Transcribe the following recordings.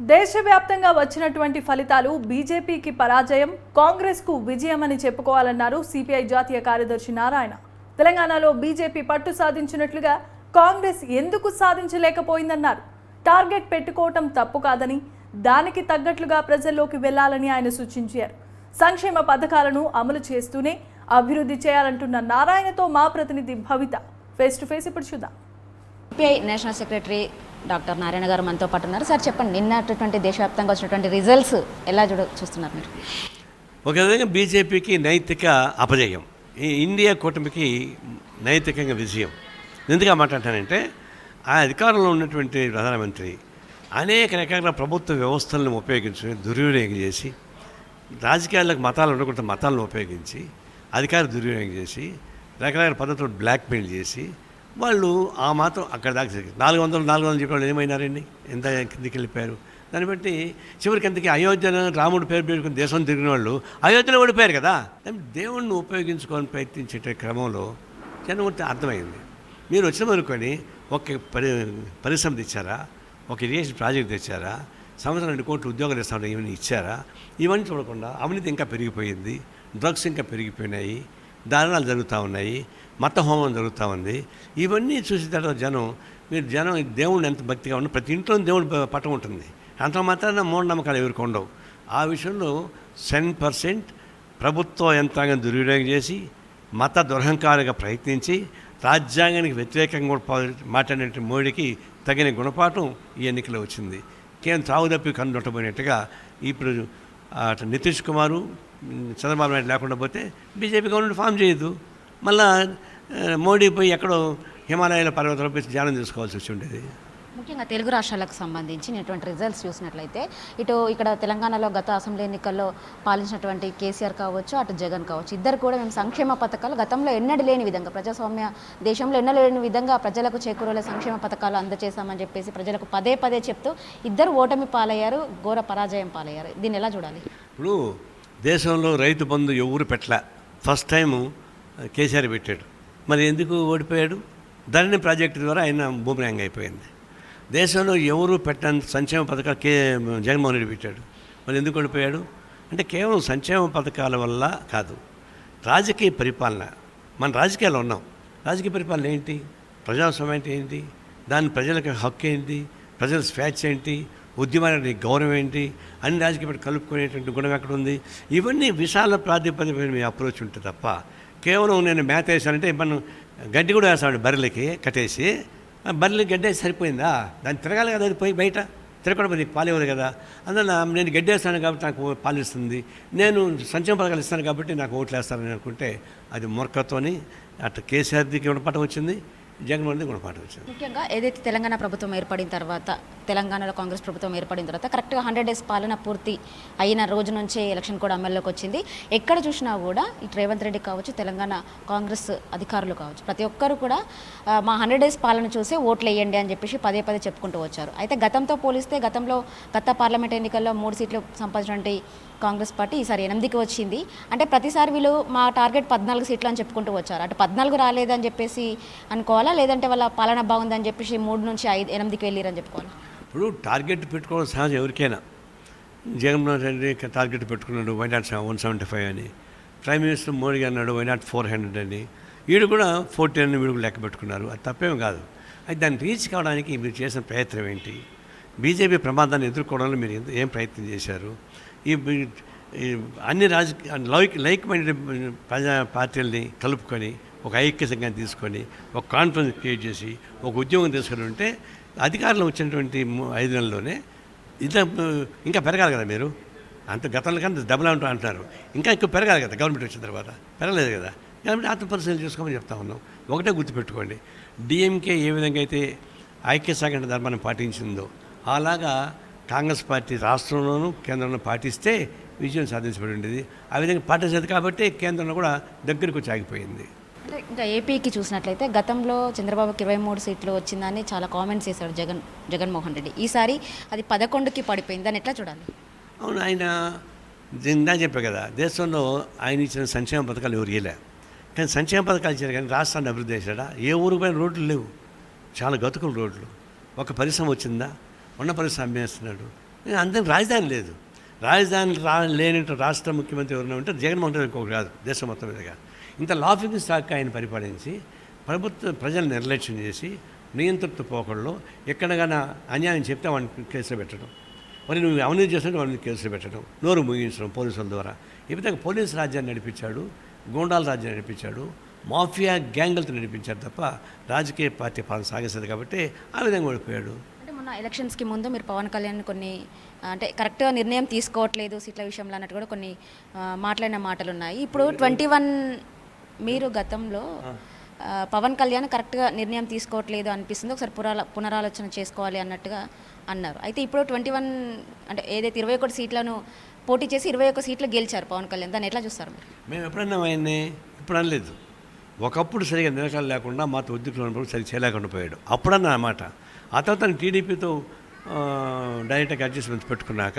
దేశవ్యాప్తంగా వచ్చినటువంటి ఫలితాలు బీజేపీకి పరాజయం, కాంగ్రెస్కు విజయమని చెప్పుకోవాలన్నారు సిపిఐ జాతీయ కార్యదర్శి నారాయణ. తెలంగాణలో బీజేపీ పట్టు సాధించినట్లుగా కాంగ్రెస్ ఎందుకు సాధించలేకపోయిందన్నారు. టార్గెట్ పెట్టుకోవటం తప్పు కాదని, దానికి తగ్గట్లుగా ప్రజల్లోకి వెళ్లాలని ఆయన సూచించారు. సంక్షేమ పథకాలను అమలు చేస్తూనే అభివృద్ధి చేయాలంటున్న నారాయణతో మా ప్రతినిధి భవిత ఫేస్ టు ఫేస్ ఇప్పుడు చూద్దాం. CPI national secretary doctor Narayana గారు మనతో పాటు ఉన్నారు. సార్ చెప్పండి, నిన్నటువంటి దేశవ్యాప్తంగా వచ్చినటువంటి రిజల్ట్స్ ఎలా చూస్తున్నారు మీరు? ఒక విధంగా బీజేపీకి నైతిక అపజయం, ఈ ఇండియా కూటమికి నైతికంగా విజయం. ఎందుకు మాట్లాడతానంటే, ఆ అధికారంలో ఉన్నటువంటి ప్రధానమంత్రి అనేక రకాల ప్రభుత్వ వ్యవస్థలను ఉపయోగించి దుర్వినియోగం చేసి, రాజకీయాలకు మతాలు ఉండకుండా మతాలను ఉపయోగించి అధికార దుర్వినియోగం చేసి, రకరకాల పద్ధతులు బ్లాక్మెయిల్ చేసి వాళ్ళు ఆ మాత్రం అక్కడ దాకా 400 చెప్పి ఏమైనారండి, ఎంత కిందికి వెళ్ళిపోయారు. దాన్ని బట్టి చివరికి ఎందుకు అయోధ్యను రాముడు పేరు పెట్టుకుని దేశం తిరిగిన వాళ్ళు అయోధ్యలో ఓడిపోయారు కదా. దేవుణ్ణి ఉపయోగించుకొని ప్రయత్నించే క్రమంలో జనం అర్థమైంది. మీరు వచ్చిన ఒక పరిశ్రమ తెచ్చారా, ఒక ఇరిగేషన్ ప్రాజెక్ట్ తెచ్చారా, సంవత్సరం 2 కోట్ల ఉద్యోగాలు ఇస్తామని ఇవన్నీ ఇచ్చారా? ఇవన్నీ చూడకుండా అవినీతి ఇంకా పెరిగిపోయింది, డ్రగ్స్ ఇంకా పెరిగిపోయినాయి, దారుణాలు జరుగుతూ ఉన్నాయి, మత హోమం జరుగుతూ ఉంది. ఇవన్నీ చూసిన తర్వాత జనం దేవుడిని ఎంత భక్తిగా ఉన్న ప్రతి ఇంట్లో దేవుడి పటం ఉంటుంది, అంత మాత్రాన మూఢనమ్మకాలు ఎవరికి ఉండవు. ఆ విషయంలో 100% ప్రభుత్వ యంత్రాంగం దుర్వినియోగం చేసి మత దురహంకారంగా ప్రయత్నించి రాజ్యాంగానికి వ్యతిరేకంగా కూడా మాట్లాడినట్టు మోడీకి తగిన గుణపాఠం ఈ ఎన్నికలో వచ్చింది. కేవలం త్రాగుదప్పి కన్నుంటబోయినట్టుగా ఇప్పుడు నితీష్ కుమారు, చంద్రబాబు నాయుడు లేకుండా పోతే బీజేపీ గవర్నమెంట్ ఫామ్ చేయదు. మళ్ళా మోడీ పోయి ఎక్కడో హిమాలయాల పర్వతాలపై ధ్యానం చేసుకోవాల్సి వచ్చి ఉండేది. ముఖ్యంగా తెలుగు రాష్ట్రాలకు సంబంధించినటువంటి రిజల్ట్స్ చూసినట్లయితే, ఇక్కడ తెలంగాణలో గత అసెంబ్లీ ఎన్నికల్లో పాలించినటువంటి కేసీఆర్ కావచ్చు, అటు జగన్ కావచ్చు, ఇద్దరు కూడా మేము సంక్షేమ పథకాలు గతంలో ఎన్నడూ లేని విధంగా, ప్రజాస్వామ్య దేశంలో ఎన్నడూ లేని విధంగా ప్రజలకు చేకూరే సంక్షేమ పథకాలు అందజేశామని చెప్పేసి ప్రజలకు పదే చెప్తూ ఇద్దరు ఓటమి పాలయ్యారు, ఘోర పరాజయం పాలయ్యారు. దీన్ని ఎలా చూడాలి? ఇప్పుడు దేశంలో రైతు బంధు ఎవరు పెట్టలే, ఫస్ట్ టైము కేసీఆర్ పెట్టాడు. మరి ఎందుకు ఓడిపోయాడు? ధరణి ప్రాజెక్టు ద్వారా ఆయన భూమిరంగం అయిపోయింది. దేశంలో ఎవరు పెట్టని సంక్షేమ పథకాలు జగన్మోహన్ రెడ్డి పెట్టాడు. మరి ఎందుకు ఓడిపోయాడు అంటే కేవలం సంక్షేమ పథకాల వల్ల కాదు, రాజకీయ పరిపాలన. మన రాజకీయాల్లో ఉన్నాం, రాజకీయ పరిపాలన ఏంటి, ప్రజాస్వామ్యం అంటే ఏంటి, దాని ప్రజలకు హక్కు ఏంటి, ప్రజల స్వేచ్ఛ ఏంటి, ఉద్యమానికి గౌరవం ఏంటి, అన్ని రాజకీయ కలుపుకునేటువంటి గుణం ఎక్కడ ఉంది? ఇవన్నీ విశాల ప్రాతిపదికన మీ అప్రోచ్ ఉంటుంది తప్ప, కేవలం నేను మేత వేసానంటే మనం గడ్డి కూడా వేస్తామండి, బర్రెలకి కట్టేసి బర్రెలకి గడ్డి వేసి సరిపోయిందా? దాన్ని తిరగాలి కదా, అది పోయి బయట తిరగడం నీకు పాలివ్వదు కదా. అందువల్ల నేను గడ్డి వేస్తాను కాబట్టి నాకు పాలిస్తుంది, నేను సంక్షేమ పథకాలు ఇస్తాను కాబట్టి నాకు ఓట్లు వేస్తానని అనుకుంటే అది మూర్ఖత్వని. అటు కేసీఆర్కి గుణపాఠం వచ్చింది, జగన్మోహన్ గుణపాఠం వచ్చింది. ముఖ్యంగా ఏదైతే తెలంగాణ ప్రభుత్వం ఏర్పడిన తర్వాత, తెలంగాణలో కాంగ్రెస్ ప్రభుత్వం ఏర్పడిన తర్వాత కరెక్ట్గా 100 days పాలన పూర్తి అయిన రోజు నుంచే ఎలక్షన్ కూడా అమల్లోకి వచ్చింది. ఎక్కడ చూసినా కూడా ఇటు రేవంత్ రెడ్డి కావచ్చు, తెలంగాణ కాంగ్రెస్ అధికారులు కావచ్చు, ప్రతి ఒక్కరు కూడా మా 100 days పాలన చూసే ఓట్లు వేయండి అని చెప్పేసి పదే చెప్పుకుంటూ వచ్చారు. అయితే గతంతో పోలిస్తే గత పార్లమెంట్ ఎన్నికల్లో 3 సీట్లు సంపాదించినటువంటి కాంగ్రెస్ పార్టీ ఈసారి 8కి వచ్చింది. అంటే ప్రతిసారి వీళ్ళు మా టార్గెట్ 14 సీట్లు అని చెప్పుకుంటూ వచ్చారు. అటు 14 రాలేదని చెప్పేసి అనుకోవాలా, లేదంటే వాళ్ళ పాలన బాగుందని చెప్పేసి 3 నుంచి 8కి వెళ్ళిరని చెప్పుకోవాలి? ఇప్పుడు టార్గెట్ పెట్టుకోవడం సహజం ఎవరికైనా. జగన్మోహన్ రెడ్డి టార్గెట్ పెట్టుకున్నాడు, వై నాట్ 175 అని. ప్రైమ్ మినిస్టర్ మోడీ అన్నాడు, వై నాట్ 400 అని. వీడు కూడా 40 అని వీడు లెక్క పెట్టుకున్నారు. అది తప్పేం కాదు. అయితే దాన్ని రీచ్ కావడానికి మీరు చేసిన ప్రయత్నం ఏంటి? బీజేపీ ప్రమాదాన్ని ఎదుర్కోవడంలో మీరు ఏం ప్రయత్నం చేశారు? ఈ అన్ని లైక్ మైండెడ్ ప్రజా పార్టీలని కలుపుకొని ఒక ఐక్యతంగా తీసుకొని ఒక కాన్ఫరెన్స్ క్రియేట్ చేసి ఒక ఉద్యోగం తీసుకొని ఉంటే అధికారంలో వచ్చినటువంటి 5 నెలల్లోనే ఇంకా పెరగాలి కదా. మీరు అంత గతంలో కానీ డబుల్ అంటున్నారు, ఇంకా ఎక్కువ పెరగాలి కదా. గవర్నమెంట్ వచ్చిన తర్వాత పెరగలేదు కదా. కాబట్టి ఆత్మపరిశీలన చేసుకోమని చెప్తా ఉన్నాం. ఒకటే గుర్తుపెట్టుకోండి, డిఎంకే ఏ విధంగా అయితే ఐక్య సాగంట ధర్మాన్ని పాటించిందో అలాగా కాంగ్రెస్ పార్టీ రాష్ట్రంలోనూ కేంద్రంలో పాటిస్తే విజయం సాధించబడి ఉండేది. ఆ విధంగా పాటించదు కాబట్టి కేంద్రంలో కూడా దగ్గరకు వచ్చి ఆగిపోయింది. అంటే ఇంకా ఏపీకి చూసినట్లయితే గతంలో చంద్రబాబుకి 23 సీట్లు వచ్చిందని చాలా కామెంట్స్ చేశాడు జగన్మోహన్ రెడ్డి. ఈసారి అది 11కి పడిపోయింది. దాన్ని ఎట్లా చూడాలి? అవును, ఆయన ఇందా చెప్పే కదా, దేశంలో ఆయన ఇచ్చిన సంక్షేమ పథకాలు ఎవరు ఇవ్వలే. కానీ సంక్షేమ పథకాలు ఇచ్చారు కానీ రాష్ట్రాన్ని అభివృద్ధి చేశాడా? ఏ ఊరికి పైన రోడ్లు లేవు, చాలా గతుకుల రోడ్లు. ఒక పరిశ్రమ వచ్చిందా? ఉన్న పరిశ్రమ అమ్మేస్తున్నాడు. అంతే రాజధాని లేదు. రాజధాని లేని రాష్ట్ర ముఖ్యమంత్రి ఎవరైనా ఉంటే జగన్మోహన్ రెడ్డి ఇంకొకటి కాదు, దేశం మొత్తం మీదుగా. ఇంత లాఫింగ్ స్టాక్ ఆయన పరిపాలించి ప్రజలు నిర్లక్ష్యం చేసి నియంతృత్వ పోకడలో ఎక్కడగానా అన్యాయం చెప్తే వాడిని కేసులు పెట్టడం, మరి నువ్వు అవినీతి చేస్తుంటే వాడిని కేసులు పెట్టడం, నోరు ముగించడం పోలీసుల ద్వారా. ఈ విధంగా పోలీసు రాజ్యాన్ని నడిపించాడు, గూండాల రాజ్యాన్ని నడిపించాడు, మాఫియా గ్యాంగులతో నడిపించాడు తప్ప రాజకీయ పార్టీ పాలన సాగేస్తుంది. కాబట్టి ఆ విధంగా ఓడిపోయాడు. అంటే మొన్న ఎలక్షన్స్కి ముందు మీరు పవన్ కళ్యాణ్ కొన్ని అంటే కరెక్ట్గా నిర్ణయం తీసుకోవట్లేదు సీట్ల విషయంలో అన్నట్టు కూడా కొన్ని మాట్లాడిన మాటలు ఉన్నాయి. ఇప్పుడు 21 మీరు గతంలో పవన్ కళ్యాణ్ కరెక్ట్గా నిర్ణయం తీసుకోవట్లేదు అనిపిస్తుంది, ఒకసారి పునరాలోచన చేసుకోవాలి అన్నట్టుగా అన్నారు. అయితే ఇప్పుడు 21 అంటే ఏదైతే 21 సీట్లను పోటీ చేసి 21 సీట్లు గెలిచారు పవన్ కళ్యాణ్, దాన్ని ఎట్లా చూస్తారు మీరు? మేము ఎప్పుడన్నా ఆయన్ని ఇప్పుడు అనలేదు. ఒకప్పుడు సరిగా నిలకడ లేకుండా మాతో ఉద్యోగులు ఉన్నప్పుడు సరిగ్గా చేయలేకుండా పోయాడు, అప్పుడన్నా అన్నమాట. ఆ తర్వాత టీడీపీతో డైరెక్ట్గా అడ్జస్ట్మెంట్స్ పెట్టుకున్నాక,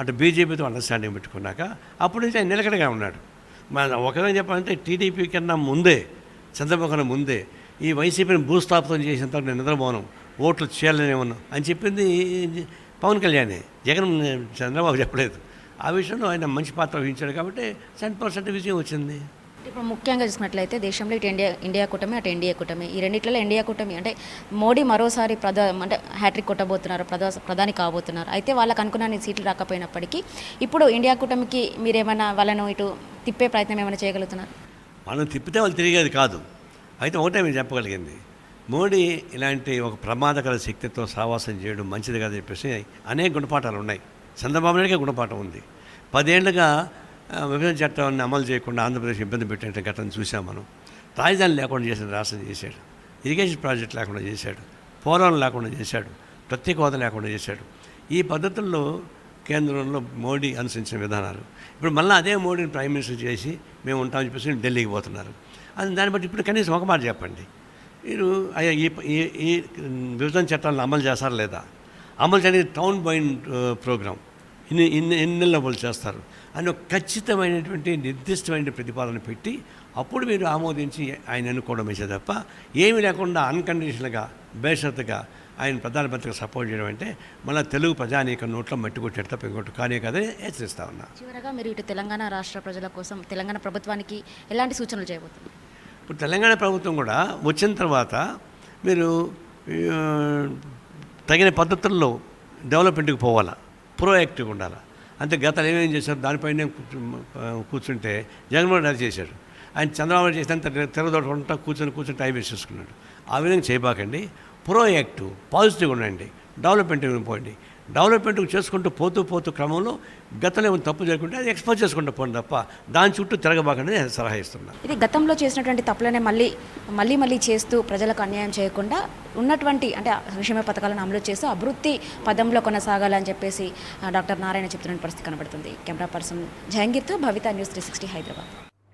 అటు బీజేపీతో అండర్స్టాండింగ్ పెట్టుకున్నాక అప్పటి నుంచి ఆయన నిలకడగా ఉన్నాడు. ఒకవేళ చెప్పాలంటే టీడీపీ కన్నా ముందే, చంద్రబాబు కన్నా ముందే ఈ వైసీపీని భూస్థాపితం చేసేంత నేను నిద్రపోను, ఓట్లు చేయాలనేమన్నా అని చెప్పింది పవన్ కళ్యాణే, జగన్ చంద్రబాబు చెప్పలేదు. ఆ విషయంలో ఆయన మంచి పాత్ర వహించాడు కాబట్టి 100% విజయం వచ్చింది. ఇప్పుడు ముఖ్యంగా చూసినట్లయితే దేశంలో ఇటు ఇండియా కూటమి, అటు ఎన్డీఏ కూటమి, ఈ రెండిట్లలో ఎన్డీఏ కూటమి అంటే మోడీ మరోసారి అంటే హ్యాట్రిక్ కొట్టబోతున్నారు, ప్రధాని కాబోతున్నారు. అయితే వాళ్ళకు అనుకున్న సీట్లు రాకపోయినప్పటికీ ఇప్పుడు ఇండియా కూటమికి మీరేమైనా వాళ్ళను ఇటు తిప్పే ప్రయత్నం ఏమైనా చేయగలుగుతున్నారు? మనం తిప్పితే వాళ్ళు తిరిగేది కాదు. అయితే ఒకటే మేము చెప్పగలిగింది, మోడీ ఇలాంటి ఒక ప్రమాదకర శక్తితో సావాసం చేయడం మంచిది కాదని చెప్పేసి అనేక గుణపాఠాలు ఉన్నాయి. చంద్రబాబు నాయుడికే గుణపాఠం ఉంది. 10 ఏళ్లుగా విభజన చట్టాన్ని అమలు చేయకుండా ఆంధ్రప్రదేశ్ ఇబ్బంది పెట్టిన ఘటన చూసాం మనం. రాజధాని లేకుండా చేసిన రాష్ట్రం చేశాడు, ఇరిగేషన్ ప్రాజెక్ట్ లేకుండా చేశాడు, పోలవరం లేకుండా చేశాడు, ప్రత్యేక హోదా లేకుండా చేశాడు. ఈ పద్ధతుల్లో కేంద్రంలో మోడీ అనుసరించిన విధానాలు ఇప్పుడు మళ్ళీ అదే మోడీని ప్రైమ్ మినిస్టర్ చేసి మేము ఉంటామని చెప్పేసి ఢిల్లీకి పోతున్నారు. అది దాన్ని బట్టి ఇప్పుడు కనీసం ఒక మాట చెప్పండి, మీరు ఈ విభజన చట్టాలను అమలు చేస్తారా లేదా? అమలు చేయడానికి టౌన్ బైండ్ ప్రోగ్రామ్ ఎన్ని నెలలు అమలు చేస్తారు అని ఒక ఖచ్చితమైనటువంటి నిర్దిష్టమైన ప్రతిపాదన పెట్టి అప్పుడు మీరు ఆమోదించి ఆయన అనుకోవడం వేసే తప్ప ఏమీ లేకుండా అన్కండిషనల్గా బేషరతుగా ఆయన ప్రధానమంత్రిగా సపోర్ట్ చేయడం అంటే మళ్ళీ తెలుగు ప్రజానీక నోట్లో మట్టి కొట్టాడు తప్ప ఇంకోటి కానీ కదని హెచ్చరిస్తా ఉన్నా. చివరగా మీరు ఇటు తెలంగాణ రాష్ట్ర ప్రజల కోసం తెలంగాణ ప్రభుత్వానికి ఎలాంటి సూచనలు చేయబోతున్నారు? ఇప్పుడు తెలంగాణ ప్రభుత్వం కూడా వచ్చిన తర్వాత మీరు తగిన పద్ధతుల్లో డెవలప్మెంట్కి పోవాలా, ప్రోయాక్టివ్గా ఉండాలి. అంతే గతాలు ఏమేం చేశారు దానిపైనే కూర్చుంటే జగన్మోహన్ రెడ్డి చేశాడు. ఆయన చంద్రబాబు చేసినంత తిరగదోడుకుంటా కూర్చొని టైం వేస్ట్ చేసుకున్నాడు. ఆ విధంగా చేయబాకండి, ప్రోయాక్టివ్ పాజిటివ్గా ఉండండి, డెవలప్మెంట్కి పోండి. డెవలప్మెంట్కి చేసుకుంటూ పోతూ క్రమంలో గతంలో ఏమైనా తప్పు జరుగుతుంటే అది ఎక్స్పోజ్ చేసుకుంటూ పోండి తప్ప దాని చుట్టూ తిరగబాకండి సలహా ఇస్తున్నాను. ఇది గతంలో చేసినటువంటి తప్పులనే మళ్ళీ చేస్తూ ప్రజలకు అన్యాయం చేయకుండా ఉన్నటువంటి అంటే సంక్షేమ పథకాలను అమలు చేస్తూ అభివృద్ధి పదంలో కొనసాగాలని చెప్పేసి డాక్టర్ నారాయణ చెప్తున్న పరిస్థితి కనబడుతుంది. కెమెరా పర్సన్ జహంగీర్తో భవిత, న్యూస్ 360 హైదరాబాద్.